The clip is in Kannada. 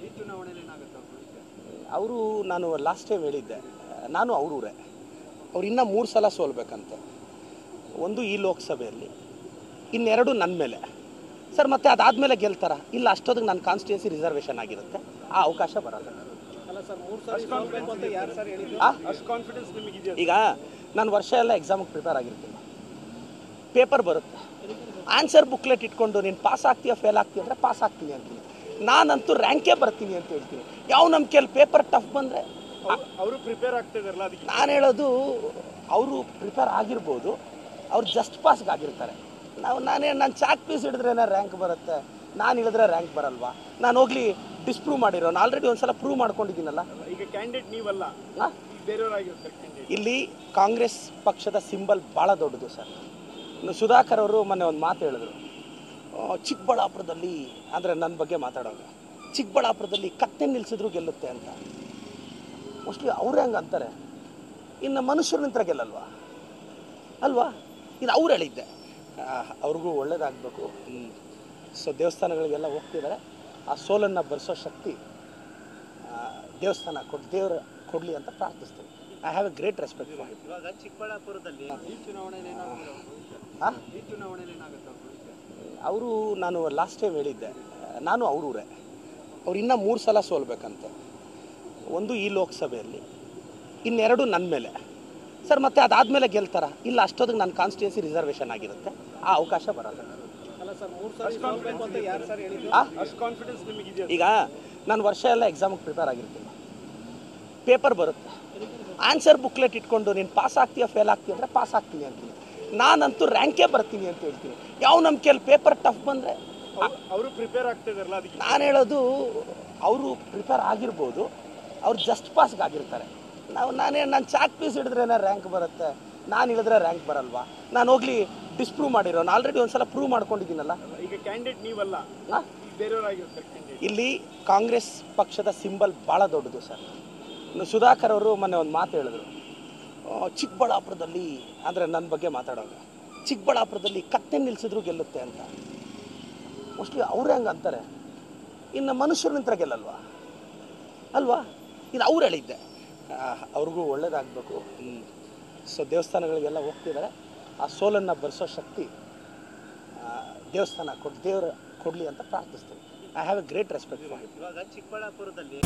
ಈ ಚುನಾವಣೆಯಲ್ಲಿ ಏನಾಗುತ್ತೆ ಅವರು ನಾನು ಲಾಸ್ಟ್ ಟೈಮ್ ಹೇಳಿದ್ದೆ, ನಾನು ಅವರೂರೇ. ಅವ್ರು ಇನ್ನೂ 3 ಸಲ ಸೋಲ್ಬೇಕಂತೆ. ಒಂದು ಈ ಲೋಕಸಭೆಯಲ್ಲಿ, ಇನ್ನೆರಡು ನನ್ನ ಮೇಲೆ. ಸರ್ ಮತ್ತೆ ಅದಾದಮೇಲೆ ಗೆಲ್ತಾರ? ಇಲ್ಲ, ಅಷ್ಟೊತ್ತಿಗೆ ನನ್ನ ಕಾನ್ಸ್ಟಿಟ್ಯೂನ್ಸಿ ರಿಸರ್ವೇಷನ್ ಆಗಿರುತ್ತೆ, ಆ ಅವಕಾಶ ಬರಲ್ಲ. ಈಗ ನಾನು ವರ್ಷ ಎಲ್ಲ ಎಕ್ಸಾಮಿಗೆ ಪ್ರಿಪೇರ್ ಆಗಿರ್ತೀನಿ, ಪೇಪರ್ ಬರುತ್ತೆ, ಆನ್ಸರ್ ಬುಕ್ಲೆಟ್ ಇಟ್ಕೊಂಡು ನೀನು ಪಾಸ್ ಆಗ್ತೀಯಾ ಫೇಲ್ ಆಗ್ತೀಯ ಅಂದರೆ ಪಾಸ್ ಆಗ್ತೀನಿ ಅಂತೀನಿ. ನಾನಂತೂ ರ್ಯಾಂಕೇ ಬರ್ತೀನಿ ಅಂತ ಹೇಳ್ತೀನಿ. ಯಾವ ನಮ್ಮ ಕೇಳಿ ಪೇಪರ್ ಟಫ್ ಬಂದರೆ ಅವರು ಪ್ರಿಪೇರ್ ಆಗ್ತಿದಾರಲ್ಲ, ಅದಕ್ಕೆ ನಾನು ಹೇಳೋದು, ಅವರು ಪ್ರಿಪೇರ್ ಆಗಿರ್ಬೋದು, ಅವ್ರು ಜಸ್ಟ್ ಪಾಸ್ಗೆ ಆಗಿರ್ತಾರೆ. ನಾನು ಚಾಕ್ ಪೀಸ್ ಹಿಡಿದ್ರೇನೆ ರ್ಯಾಂಕ್ ಬರುತ್ತೆ, ನಾನು ಹೇಳಿದ್ರೆ ರ್ಯಾಂಕ್ ಬರಲ್ವಾ? ನಾನು ಹೋಗ್ಲಿ ಡಿಸ್ಪ್ರೂವ್ ಮಾಡಿರೋ, ನಾನು ಆಲ್ರೆಡಿ ಒಂದ್ಸಲ ಪ್ರೂವ್ ಮಾಡ್ಕೊಂಡಿದ್ದೀನಲ್ಲ. ಈಗ ಕ್ಯಾಂಡಿಡೇಟ್ ನೀವಲ್ಲ, ಬೇರೆಯವರಾಗಿರ್ತಾರೆ. ಇಲ್ಲಿ ಕಾಂಗ್ರೆಸ್ ಪಕ್ಷದ ಸಿಂಬಲ್ ಭಾಳ ದೊಡ್ಡದು ಸರ್. ಸುಧಾಕರ್ ಅವರು ಮೊನ್ನೆ ಒಂದು ಮಾತು ಹೇಳಿದ್ರು, ಚಿಕ್ಕಬಳ್ಳಾಪುರದಲ್ಲಿ ಅಂದರೆ ನನ್ನ ಬಗ್ಗೆ ಮಾತಾಡೋದು, ಚಿಕ್ಕಬಳ್ಳಾಪುರದಲ್ಲಿ ಕತ್ತೆ ನಿಲ್ಲಿಸಿದ್ರು ಗೆಲ್ಲುತ್ತೆ ಅಂತ. ಮೋಸ್ಟ್ಲಿ ಅವ್ರು ಹೆಂಗೆ ಅಂತಾರೆ, ಇನ್ನು ಮನುಷ್ಯರು ನಿಂತರ ಗೆಲ್ಲಲ್ವಾ ಅಲ್ವಾ? ಇದು ಅವ್ರು ಹೇಳಿದ್ದೆ. ಅವ್ರಿಗೂ ಒಳ್ಳೇದಾಗಬೇಕು. ಸೊ ದೇವಸ್ಥಾನಗಳಿಗೆಲ್ಲ ಹೋಗ್ತಿದ್ದಾರೆ. ಆ ಸೋಲನ್ನು ಬರೆಸೋ ಶಕ್ತಿ ದೇವಸ್ಥಾನ ದೇವರು ಕೊಡಲಿ ಅಂತ ಪ್ರಾರ್ಥಿಸ್ತೀನಿ. I have a great respect for him. ಇವಾಗ ಚಿಕ್ಕಬಳ್ಳಾಪುರದಲ್ಲಿ ಈ ಚುನಾವಣೆಯಲ್ಲಿ ಏನಾಗುತ್ತೆ ಅವರು ನಾನು ಲಾಸ್ಟ್ ಟೈಮ್ ಹೇಳಿದ್ದೆ, ನಾನು ಅವರೂರೇ. ಅವ್ರು ಇನ್ನೂ 3 ಸಲ ಸೋಲ್ಬೇಕಂತೆ. ಒಂದು ಈ ಲೋಕಸಭೆಯಲ್ಲಿ, ಇನ್ನೆರಡು ನನ್ನ ಮೇಲೆ. ಸರ್ ಮತ್ತೆ ಅದಾದಮೇಲೆ ಗೆಲ್ತಾರ? ಇಲ್ಲ, ಅಷ್ಟೊತ್ತಿಗೆ ನನ್ನ ಕಾನ್ಸ್ಟಿಟ್ಯೂನ್ಸಿ ರಿಸರ್ವೇಷನ್ ಆಗಿರುತ್ತೆ, ಆ ಅವಕಾಶ ಬರಲ್ಲ. ಈಗ ನಾನು ವರ್ಷ ಎಲ್ಲ ಎಕ್ಸಾಮಿಗೆ ಪ್ರಿಪೇರ್ ಆಗಿರ್ತೀನಿ, ಪೇಪರ್ ಬರುತ್ತೆ, ಆನ್ಸರ್ ಬುಕ್ಲೆಟ್ ಇಟ್ಕೊಂಡು ನೀನು ಪಾಸ್ ಆಗ್ತೀಯಾ ಫೇಲ್ ಆಗ್ತೀಯ ಅಂದರೆ ಪಾಸ್ ಆಗ್ತೀನಿ ಅಂತೀನಿ. ನಾನಂತೂ ರ್ಯಾಂಕೇ ಬರ್ತೀನಿ ಅಂತ ಹೇಳ್ತೀನಿ. ಯಾವ ನಮ್ಮ ಕೇಳಿ ಪೇಪರ್ ಟಫ್ ಬಂದರೆ ಅವರು ಪ್ರಿಪೇರ್ ಆಗ್ತಿದಾರಲ್ಲ, ಅದಕ್ಕೆ ನಾನು ಹೇಳೋದು, ಅವರು ಪ್ರಿಪೇರ್ ಆಗಿರ್ಬೋದು, ಅವ್ರು ಜಸ್ಟ್ ಪಾಸ್ಗೆ ಆಗಿರ್ತಾರೆ. ನಾನು ಚಾಕ್ ಪೀಸ್ ಹಿಡಿದ್ರೇನೆ ರ್ಯಾಂಕ್ ಬರುತ್ತೆ, ನಾನು ಹೇಳಿದ್ರೆ ರ್ಯಾಂಕ್ ಬರಲ್ವಾ? ನಾನು ಹೋಗ್ಲಿ ಡಿಸ್ಪ್ರೂವ್ ಮಾಡಿರೋ, ನಾನು ಆಲ್ರೆಡಿ ಒಂದ್ಸಲ ಪ್ರೂವ್ ಮಾಡ್ಕೊಂಡಿದ್ದೀನಲ್ಲ. ಈಗ ಕ್ಯಾಂಡಿಡೇಟ್ ನೀವಲ್ಲ, ಬೇರೆಯವರಾಗಿರ್ತಾರೆ. ಇಲ್ಲಿ ಕಾಂಗ್ರೆಸ್ ಪಕ್ಷದ ಸಿಂಬಲ್ ಭಾಳ ದೊಡ್ಡದು ಸರ್. ಸುಧಾಕರ್ ಅವರು ಮೊನ್ನೆ ಒಂದು ಮಾತು ಹೇಳಿದ್ರು, ಚಿಕ್ಕಬಳ್ಳಾಪುರದಲ್ಲಿ ಅಂದರೆ ನನ್ನ ಬಗ್ಗೆ ಮಾತಾಡೋದು, ಚಿಕ್ಕಬಳ್ಳಾಪುರದಲ್ಲಿ ಕತ್ತೆ ನಿಲ್ಲಿಸಿದ್ರು ಗೆಲ್ಲುತ್ತೆ ಅಂತ. ಮೋಸ್ಟ್ಲಿ ಅವ್ರು ಹೆಂಗೆ ಅಂತಾರೆ, ಇನ್ನು ಮನುಷ್ಯರು ನಿಂತರ ಗೆಲ್ಲಲ್ವಾ ಅಲ್ವಾ? ಇದು ಅವ್ರು ಹೇಳಿದ್ದೆ. ಅವ್ರಿಗೂ ಒಳ್ಳೇದಾಗಬೇಕು. ಸೊ ದೇವಸ್ಥಾನಗಳಿಗೆಲ್ಲ ಹೋಗ್ತಿದ್ದಾರೆ. ಆ ಸೋಲನ್ನು ಬರೆಸೋ ಶಕ್ತಿ ದೇವಸ್ಥಾನ ದೇವರು ಕೊಡಲಿ ಅಂತ ಪ್ರಾರ್ಥಿಸ್ತೀನಿ. I have a great respect for him. ಇವಾಗ ಚಿಕ್ಕಬಳ್ಳಾಪುರದಲ್ಲಿ